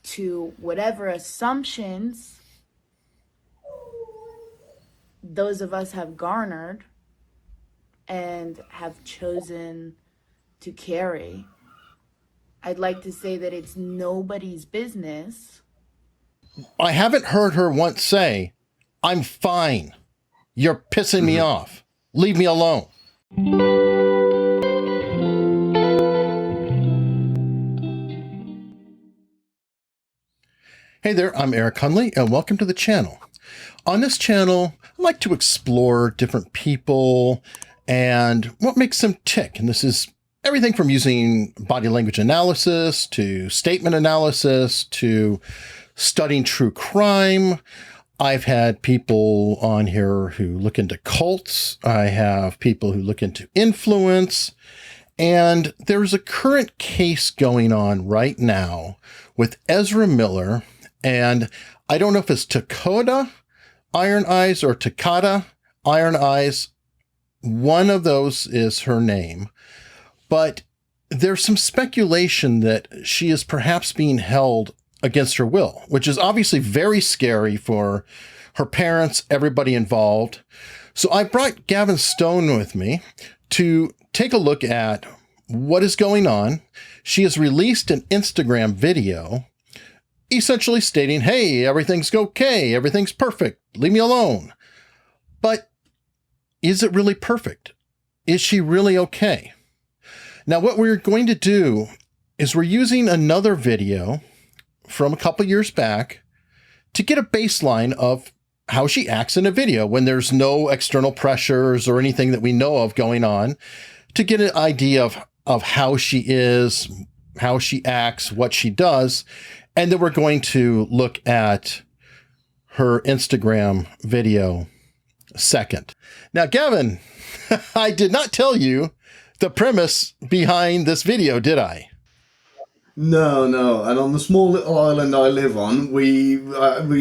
to whatever assumptions those of us have garnered and have chosen to carry. I'd like to say that it's nobody's business. I haven't heard her once say, "I'm fine. You're pissing me off. Leave me alone." Hey there, I'm Eric Hunley, and welcome to the channel. On this channel, I like to explore different people and what makes them tick. And this is everything from using body language analysis to statement analysis to studying true crime. I've had people on here who look into cults. I have people who look into influence. And there's a current case going on right now with Ezra Miller. And I don't know if it's Tokata, Iron Eyes, or Tokata, Iron Eyes. One of those is her name. But there's some speculation that she is perhaps being held against her will, which is obviously very scary for her parents, everybody involved. So I brought Gavin Stone with me to take a look at what is going on. She has released an Instagram video essentially stating, hey, everything's okay, everything's perfect, leave me alone. But is it really perfect? Is she really okay? Now, what we're going to do is we're using another video from a couple years back to get a baseline of how she acts in a video when there's no external pressures or anything that we know of going on, to get an idea of how she is, how she acts, what she does. And then we're going to look at her Instagram video second. Now, Gavin, I did not tell you the premise behind this video, did I? No. And on the small little island I live on, we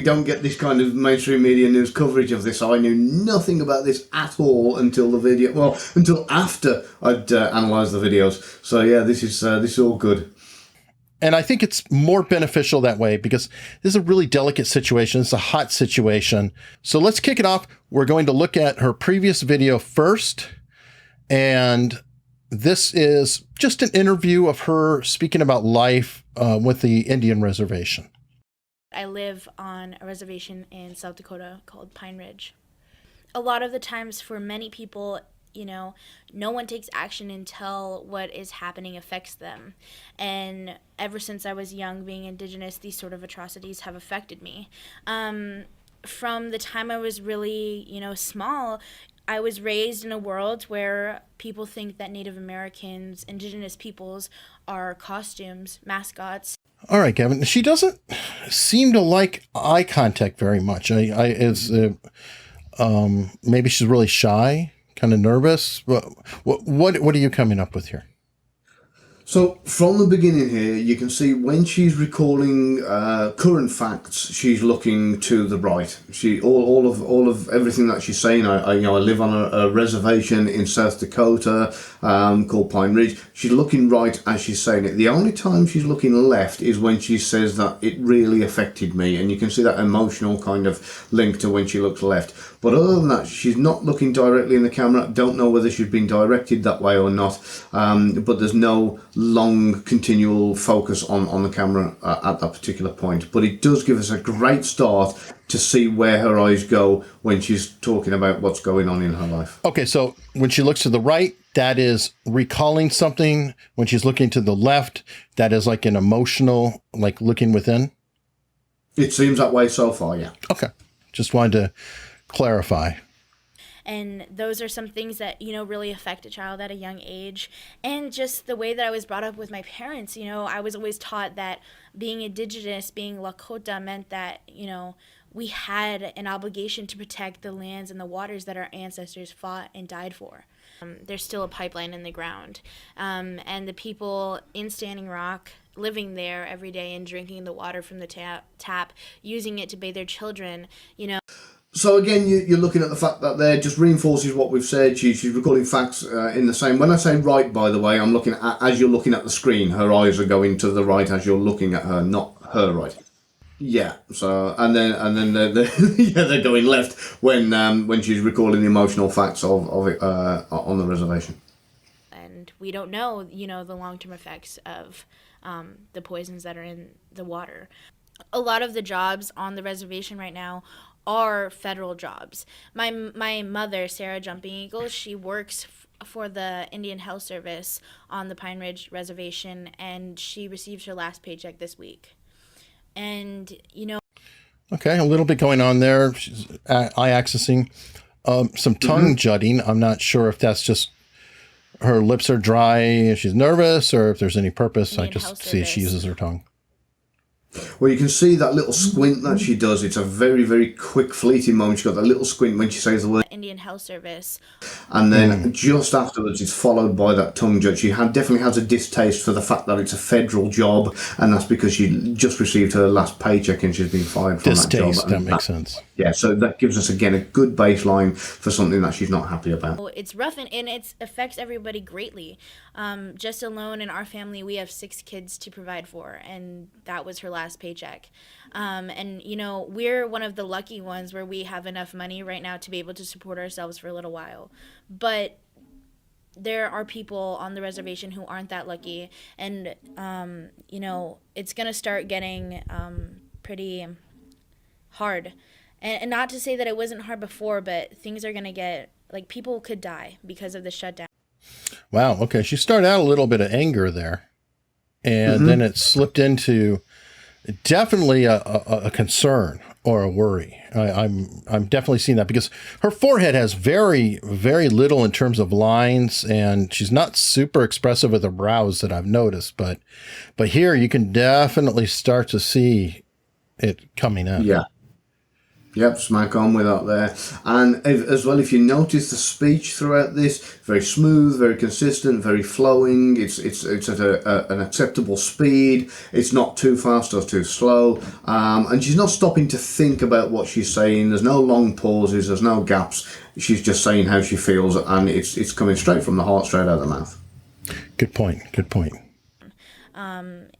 don't get this kind of mainstream media news coverage of this. So I knew nothing about this at all until the video. Well, until after I'd analysed the videos. So yeah, this is all good. And I think it's more beneficial that way because this is a really delicate situation. It's a hot situation. So let's kick it off. We're going to look at her previous video first. And this is just an interview of her speaking about life with the Indian reservation. I live on a reservation in South Dakota called Pine Ridge. A lot of the times for many people, no one takes action until what is happening affects them. And ever since I was young, being Indigenous, these sort of atrocities have affected me. From the time I was really, small, I was raised in a world where people think that Native Americans, Indigenous peoples, are costumes, mascots. All right, Gavin. She doesn't seem to like eye contact very much. Maybe she's really shy, kind of nervous. What are you coming up with here? So from the beginning here, you can see when she's recalling current facts, she's looking to the right. All of everything that she's saying. I live on a reservation in South Dakota called Pine Ridge. She's looking right as she's saying it. The only time she's looking left is when she says that it really affected me, and you can see that emotional kind of link to when she looks left. But other than that, she's not looking directly in the camera. Don't know whether she's been directed that way or not. But there's no long continual focus on the camera at that particular point. But it does give us a great start to see where her eyes go when she's talking about what's going on in her life. Okay, so when she looks to the right, that is recalling something. When she's looking to the left, that is like an emotional, like looking within. It seems that way so far, yeah. Okay, just wanted to clarify. And those are some things that, really affect a child at a young age. And just the way that I was brought up with my parents, I was always taught that being Indigenous, being Lakota meant that, we had an obligation to protect the lands and the waters that our ancestors fought and died for. There's still a pipeline in the ground. And the people in Standing Rock living there every day and drinking the water from the tap, using it to bathe their children, So again, you're looking at the fact that there just reinforces what we've said. She's recalling facts in the same. When I say right, by the way, I'm looking at, as you're looking at the screen, her eyes are going to the right as you're looking at her, not her right. Yeah. So and then they're going left when she's recalling the emotional facts of it on the reservation. And we don't know, the long-term effects of the poisons that are in the water. A lot of the jobs on the reservation right now are federal jobs. My mother, Sarah Jumping Eagle, she works for the Indian Health Service on the Pine Ridge Reservation, and she received her last paycheck this week. And, Okay, a little bit going on there. She's eye accessing, some tongue jutting. I'm not sure if that's just her lips are dry, she's nervous, or if there's any purpose. Indian I just Health see Service. she uses her tongue. Well, you can see that little squint that she does. It's a very, very quick, fleeting moment. She's got that little squint when she says the word. Indian Health Service. And then just afterwards, it's followed by that tongue jut. She definitely has a distaste for the fact that it's a federal job, and that's because she just received her last paycheck and she's been fired from that job. Distaste, that makes sense. Yeah, so that gives us, again, a good baseline for something that she's not happy about. It's rough, and it affects everybody greatly. Just alone in our family, we have 6 kids to provide for, and that was her last paycheck. And, we're one of the lucky ones where we have enough money right now to be able to support ourselves for a little while. But there are people on the reservation who aren't that lucky, and, it's going to start getting pretty hard. And not to say that it wasn't hard before, but things are going to get, people could die because of the shutdown. Wow. Okay. She started out a little bit of anger there, and then it slipped into definitely a concern or a worry. I'm definitely seeing that because her forehead has very, very little in terms of lines, and she's not super expressive with her brows that I've noticed. But here you can definitely start to see it coming up. Yeah. Yep, smack on with that there. And as well, if you notice the speech throughout this, very smooth, very consistent, very flowing. It's at an acceptable speed. It's not too fast or too slow. And she's not stopping to think about what she's saying. There's no long pauses. There's no gaps. She's just saying how she feels, and it's coming straight from the heart, straight out of the mouth. Good point. Good point.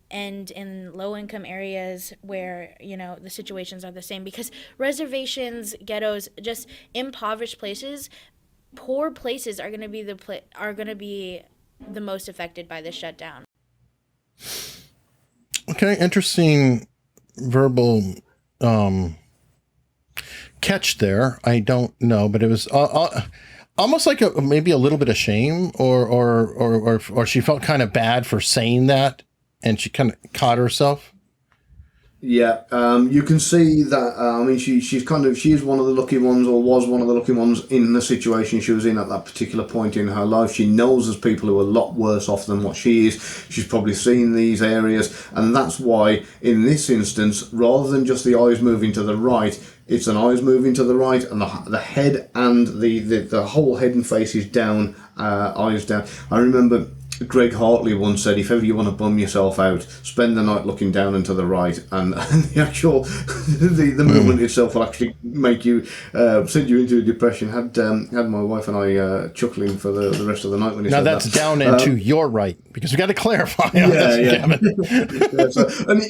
And in low-income areas where, the situations are the same. Because reservations, ghettos, just impoverished places, poor places are going to be the most affected by this shutdown. Okay, interesting verbal catch there. I don't know, but it was almost like maybe a little bit of shame, or she felt kind of bad for saying that. And she kind of caught herself. Yeah, you can see that. She is one of the lucky ones, or was one of the lucky ones in the situation she was in at that particular point in her life. She knows there's people who are a lot worse off than what she is. She's probably seen these areas, and that's why, in this instance, rather than just the eyes moving to the right, it's an eyes moving to the right, and the head and the whole head and face is down, eyes down. I remember Greg Hartley once said, if ever you want to bum yourself out, spend the night looking down and to the right, and the actual the movement itself will actually make you send you into a depression. Had my wife and I chuckling for the rest of the night when he now said that's that. Down and to your right, because we got to clarify on Yeah, this, yeah. Gavin. Yeah, so, and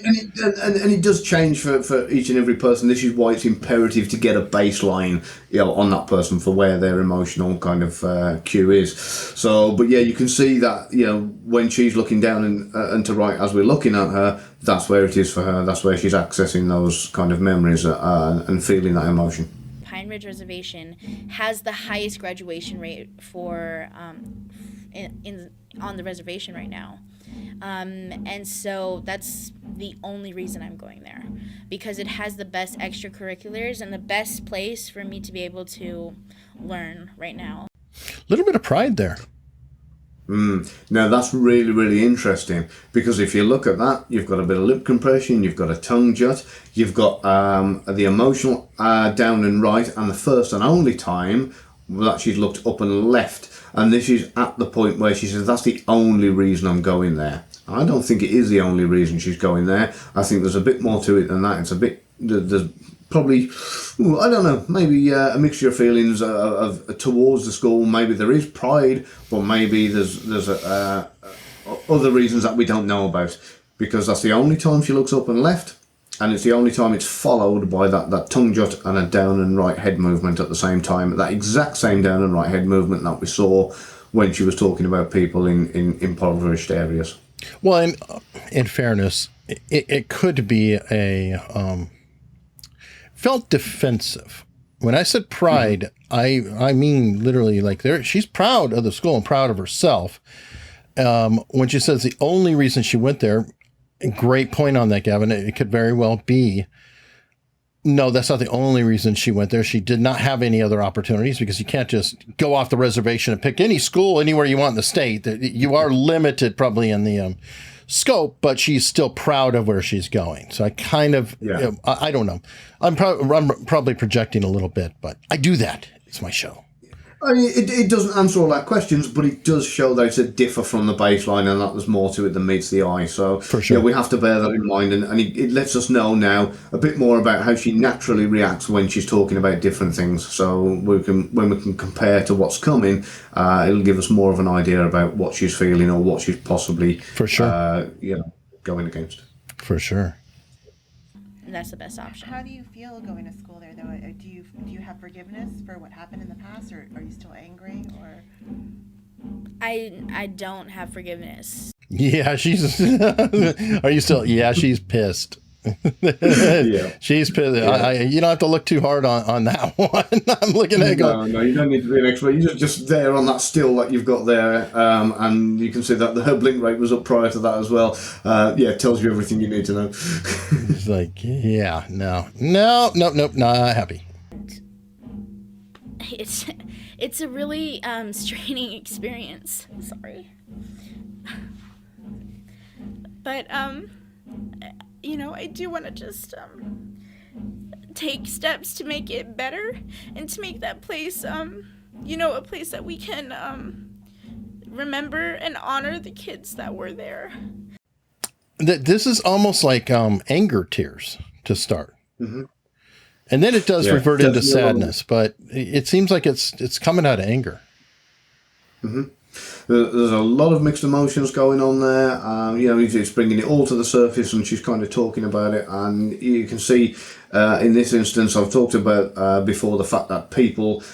it does change for each and every person. This is why it's imperative to get a baseline, on that person for where their emotional kind of cue is. So, but yeah, you can see that, when she's looking down and to right as we're looking at her, that's where it is for her. That's where she's accessing those kind of memories and feeling that emotion. Pine Ridge Reservation has the highest graduation rate for on the reservation right now. And so that's the only reason I'm going there, because it has the best extracurriculars and the best place for me to be able to learn right now. A little bit of pride there. Now that's really, really interesting, because if you look at that, you've got a bit of lip compression, you've got a tongue jut, you've got the emotional down and right, and the first and only time that she's looked up and left. And this is at the point where she says, that's the only reason I'm going there. I don't think it is the only reason she's going there. I think there's a bit more to it than that. It's a bit, there's probably, I don't know, maybe a mixture of feelings of towards the school. Maybe there is pride, but maybe there's other reasons that we don't know about. because that's the only time she looks up and left, and it's the only time it's followed by that tongue jut and a down and right head movement at the same time. That exact same down and right head movement that we saw when she was talking about people in impoverished areas. Well, in fairness, it could be a felt defensive. When I said pride, I mean literally like she's proud of the school and proud of herself. When she says the only reason she went there, great point on that, Gavin. It could very well be, no, that's not the only reason she went there. She did not have any other opportunities, because you can't just go off the reservation and pick any school anywhere you want in the state. You are limited probably in the scope, but she's still proud of where she's going. So I kind of, I don't know. I'm probably projecting a little bit, but I do that. It's my show. I mean, it doesn't answer all our questions, but it does show that it's a differ from the baseline, and that there's more to it than meets the eye. So for sure, we have to bear that in mind, and it lets us know now a bit more about how she naturally reacts when she's talking about different things. So when we can compare to what's coming, it'll give us more of an idea about what she's feeling or what she's possibly going against. For sure. And that's the best option. How do you feel going to school there, though? Do you have forgiveness for what happened in the past, or are you still angry? Or I don't have forgiveness. Yeah, she's. Are you still? Yeah, she's pissed. Yeah, she's pissed. Yeah. You don't have to look too hard on that one. I'm looking at it going. No, you don't need to be an expert. You're just there on that still that you've got there, and you can see that her blink rate was up prior to that as well. It tells you everything you need to know. It's like, yeah, no, not happy. It's a really straining experience. Sorry, but I do want to just take steps to make it better and to make that place, a place that we can remember and honor the kids that were there. This is almost like anger tears to start. Mm-hmm. And then it does revert into sadness, but it seems like it's coming out of anger. Mm-hmm. There's a lot of mixed emotions going on there. It's bringing it all to the surface, and she's kind of talking about it. And you can see in this instance, I've talked about before the fact that people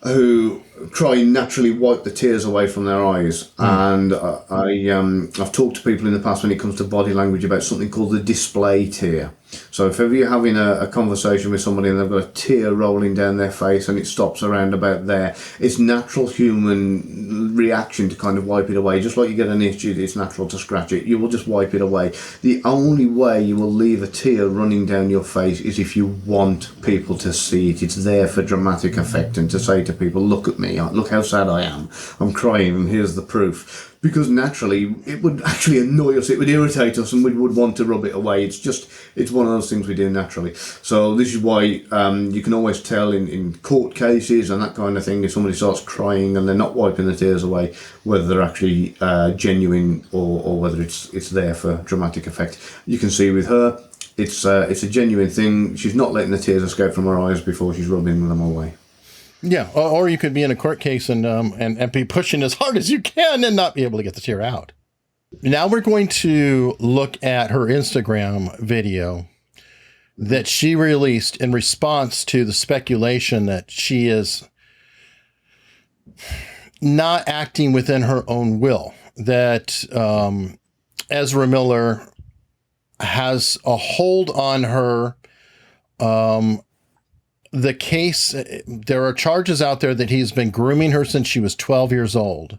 who cry naturally wipe the tears away from their eyes. And I've talked to people in the past when it comes to body language about something called the display tear. So if ever you're having a conversation with somebody and they've got a tear rolling down their face and it stops around about there, it's natural human reaction to kind of wipe it away. Just like you get an itch, it's natural to scratch it. You will just wipe it away. The only way you will leave a tear running down your face is if you want people to see it. It's there for dramatic effect and to say to people, look at me, look how sad I am. I'm crying and here's the proof. Because naturally, it would actually annoy us, it would irritate us, and we would want to rub it away. It's one of those things we do naturally. So this is why you can always tell in court cases and that kind of thing, if somebody starts crying and they're not wiping the tears away, whether they're actually genuine or whether it's there for dramatic effect. You can see with her, it's a genuine thing. She's not letting the tears escape from her eyes before she's rubbing them away. Yeah, or you could be in a court case and be pushing as hard as you can and not be able to get the tear out. Now we're going to look at her Instagram video that she released in response to the speculation that she is not acting within her own will, that Ezra Miller has a hold on her. The case, there are charges out there that he's been grooming her since she was 12 years old,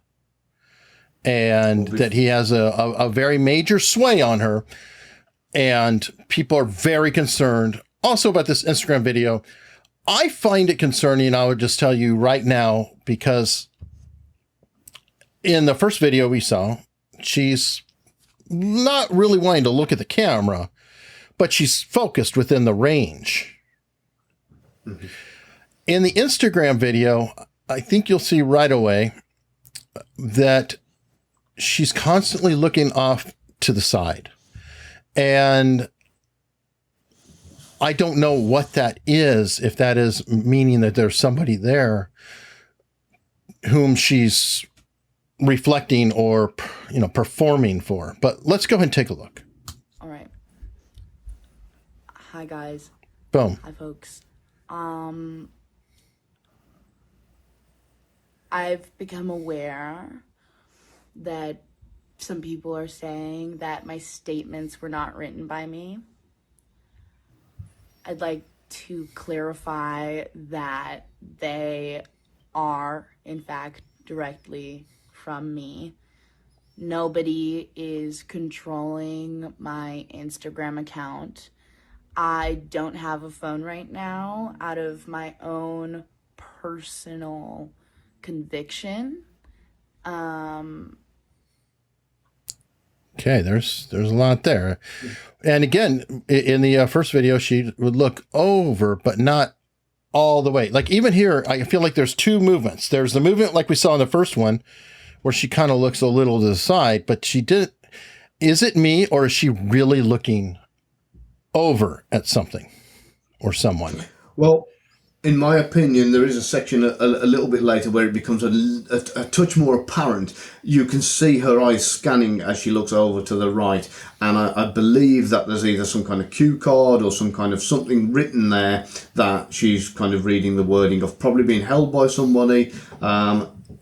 and that he has a very major sway on her, and people are very concerned also about this Instagram video. I find it concerning, I would just tell you right now, because in the first video we saw, she's not really wanting to look at the camera, but she's focused within the range. Mm-hmm. In the Instagram video, I think you'll see right away that she's constantly looking off to the side. And I don't know what that is, if that is meaning that there's somebody there whom she's reflecting or, performing for. But let's go ahead and take a look. All right. Hi, guys. Boom. Hi, folks. I've become aware that some people are saying that my statements were not written by me. I'd like to clarify that they are, in fact, directly from me. Nobody is controlling my Instagram account. I don't have a phone right now out of my own personal conviction. Okay, there's a lot there. And again, in the first video, she would look over, but not all the way. Like even here, I feel like there's two movements. There's the movement like we saw in the first one, where she kind of looks a little to the side, but she did. Is it me, or is she really looking over at something or someone? Well, in my opinion, there is a section a little bit later where it becomes a touch more apparent. You can see her eyes scanning as she looks over to the right. And I believe that there's either some kind of cue card or some kind of something written there that she's kind of reading the wording of, probably being held by somebody.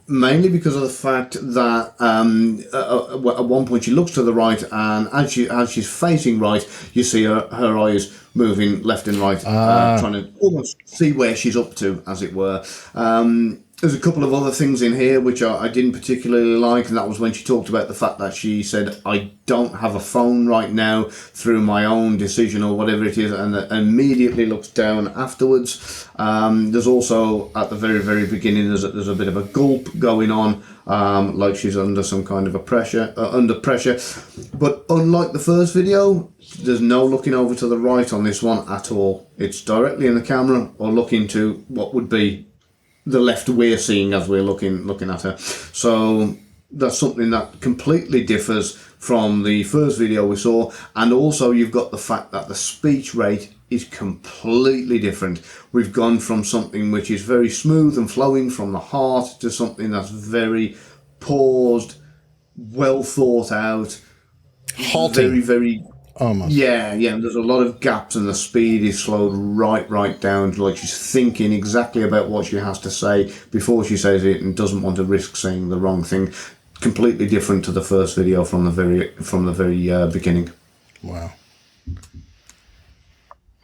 Mainly because of the fact that at one point she looks to the right, and as she's facing right, you see her eyes moving left and right, trying to almost see where she's up to, as it were. There's a couple of other things in here which I didn't particularly like, and that was when she talked about the fact that she said, I don't have a phone right now through my own decision or whatever it is, and immediately looks down afterwards. There's also, at the very, very beginning, there's a bit of a gulp going on, like she's under some kind of under pressure. But unlike the first video, there's no looking over to the right on this one at all. It's directly in the camera or looking to what would be the left we're seeing as we're looking at her. So that's something that completely differs from the first video we saw. And also you've got the fact that the speech rate is completely different. We've gone from something which is very smooth and flowing from the heart to something that's very paused, well thought out, halting, very, very almost. Yeah. There's a lot of gaps, and the speed is slowed right down. Like she's thinking exactly about what she has to say before she says it, and doesn't want to risk saying the wrong thing. Completely different to the first video from the very beginning. Wow.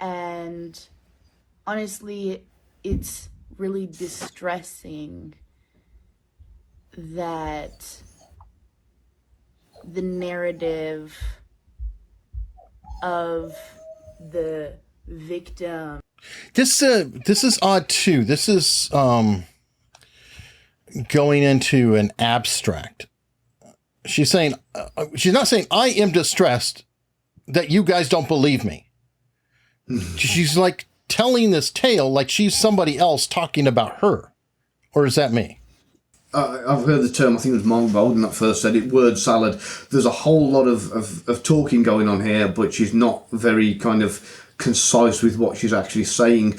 And honestly, it's really distressing that the narrative of the victim. This is odd too. This is going into an abstract. She's saying, she's not saying I am distressed that you guys don't believe me. She's like telling this tale like she's somebody else talking about her. Or is that me? I've heard the term, I think it was Mark Bolden that first said it, word salad. There's a whole lot of talking going on here, but she's not very kind of concise with what she's actually saying.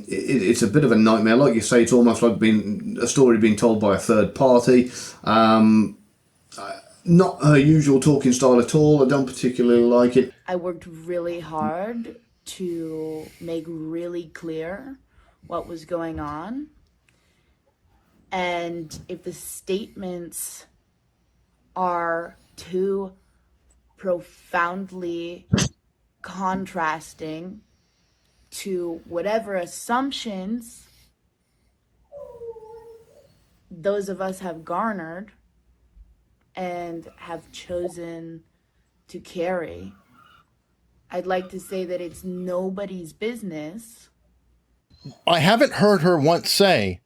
It's a bit of a nightmare. Like you say, it's almost like a story being told by a third party. Not her usual talking style at all. I don't particularly like it. I worked really hard to make really clear what was going on. And if the statements are too profoundly contrasting to whatever assumptions those of us have garnered and have chosen to carry, I'd like to say that it's nobody's business. I haven't heard her once say,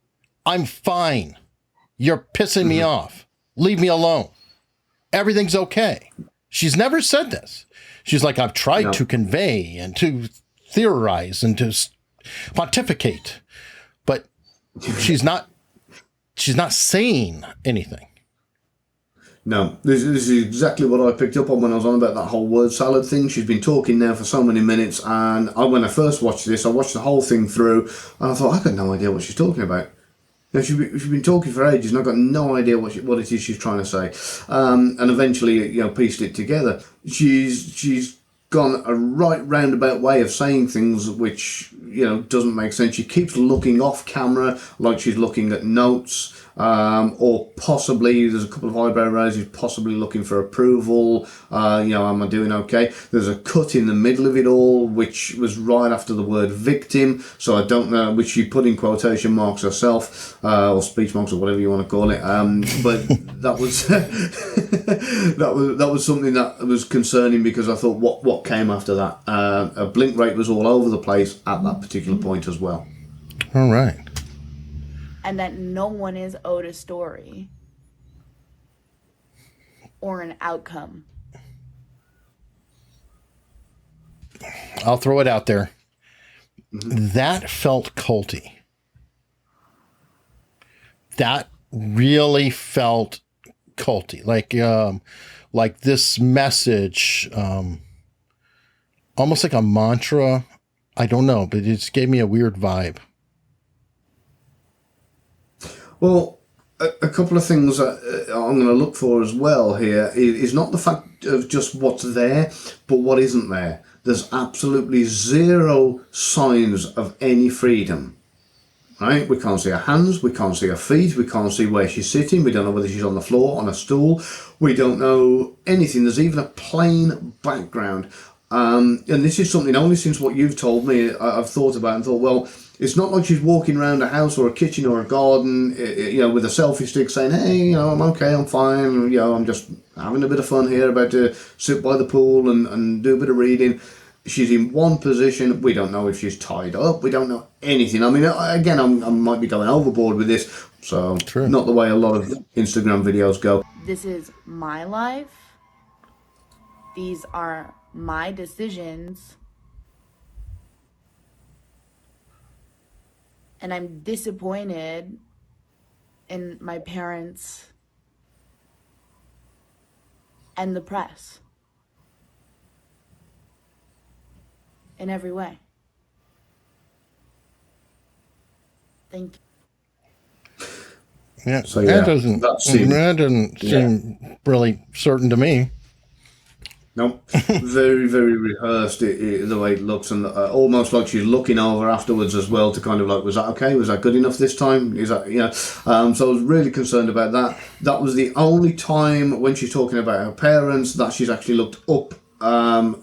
I'm fine. You're pissing me off. Leave me alone. Everything's okay. She's never said this. She's like, I've tried to convey and to theorize and to pontificate, but she's not saying anything. No, this is exactly what I picked up on when I was on about that whole word salad thing. She's been talking now for so many minutes, and when I first watched this, I watched the whole thing through, and I thought, I got no idea what she's talking about. Now, she's been talking for ages, and I've got no idea what it is she's trying to say. And eventually, pieced it together. She's gone a right roundabout way of saying things which, doesn't make sense. She keeps looking off camera like she's looking at notes. Or possibly there's a couple of eyebrow raises, possibly looking for approval. Am I doing okay? There's a cut in the middle of it all, which was right after the word victim. So I don't know, which she put in quotation marks herself, or speech marks, or whatever you want to call it. But that was that was something that was concerning, because I thought, what came after that? A blink rate was all over the place at that particular point as well. All right. And that no one is owed a story or an outcome. I'll throw it out there. That felt culty. That really felt culty. Like this message, almost like a mantra. I don't know, but it just gave me a weird vibe. Well, a couple of things that I'm going to look for as well here is not the fact of just what's there, but what isn't there. There's absolutely zero signs of any freedom. Right? We can't see her hands, we can't see her feet, we can't see where she's sitting, we don't know whether she's on the floor, on a stool, we don't know anything. There's even a plain background. And this is something only since what you've told me I've thought about and thought, well, it's not like she's walking around a house or a kitchen or a garden, with a selfie stick saying, hey, I'm okay, I'm fine, I'm just having a bit of fun here, about to sit by the pool and do a bit of reading. She's in one position. We don't know if she's tied up. We don't know anything. I mean, again, I might be going overboard with this, so True. Not the way a lot of Instagram videos go. This is my life. These are my decisions. And I'm disappointed in my parents and the press in every way. Thank you. Yeah, So, yeah, that doesn't seem really certain to me. Nope. Very, very rehearsed, the way it looks, and almost like she's looking over afterwards as well to kind of like, was that okay? Was that good enough this time? Is that, so I was really concerned about that. That was the only time when she's talking about her parents that she's actually looked up,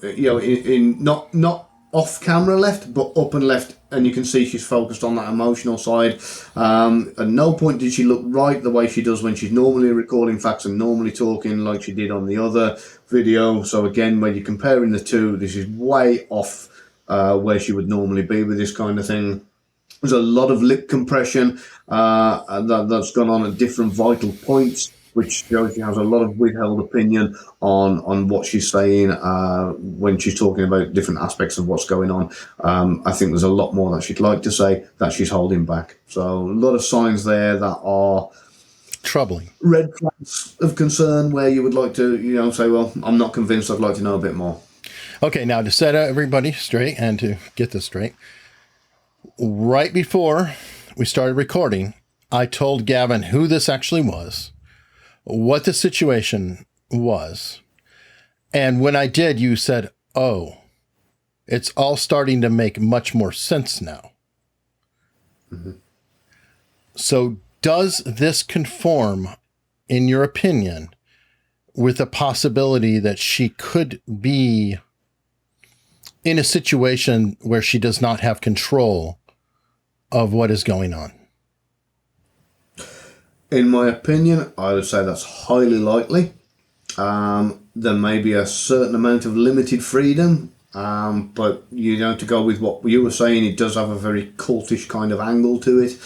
in not off camera left, but up and left, and you can see she's focused on that emotional side. At no point did she look right the way she does when she's normally recording facts and normally talking like she did on the other video. So again, when you're comparing the two, this is way off where she would normally be with this kind of thing. There's a lot of lip compression that's gone on at different vital points, which shows she has a lot of withheld opinion on what she's saying when she's talking about different aspects of what's going on. I think there's a lot more that she'd like to say that she's holding back. So a lot of signs there that are troubling, red flags of concern, where you would like to, say, well, I'm not convinced, I'd like to know a bit more. Okay, now to set everybody straight and to get this straight, right before we started recording, I told Gavin who this actually was, what the situation was. And when I did, you said, oh, it's all starting to make much more sense now. Mm-hmm. So does this conform, in your opinion, with the possibility that she could be in a situation where she does not have control of what is going on? In my opinion, I would say that's highly likely. There may be a certain amount of limited freedom, but to go with what you were saying, it does have a very cultish kind of angle to it.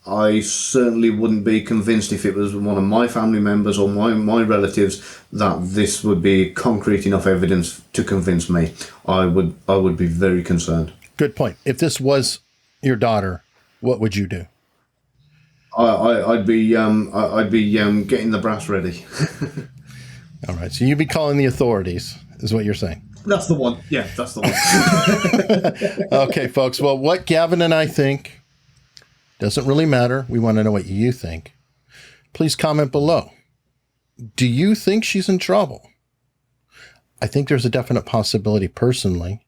I certainly wouldn't be convinced if it was one of my family members or my relatives that this would be concrete enough evidence to convince me. I would be very concerned. Good point. If this was your daughter, what would you do? I'd be getting the brass ready. All right. So you'd be calling the authorities, is what you're saying. That's the one. Yeah, that's the one. Okay, folks. Well, what Gavin and I think Doesn't really matter. We want to know what you think. Please comment below. Do you think she's in trouble? I think there's a definite possibility personally.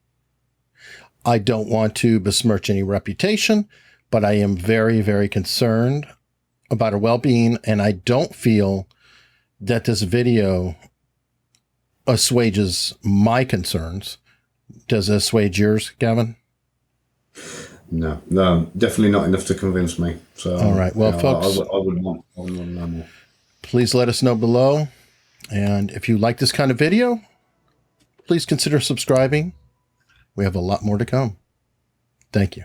I don't want to besmirch any reputation, but I am very, very concerned about her well-being, and I don't feel that this video assuages my concerns. Does it assuage yours, Gavin? No, definitely not enough to convince me. So, all right, well, folks, I would want to know more. Please let us know below. And if you like this kind of video, please consider subscribing. We have a lot more to come. Thank you.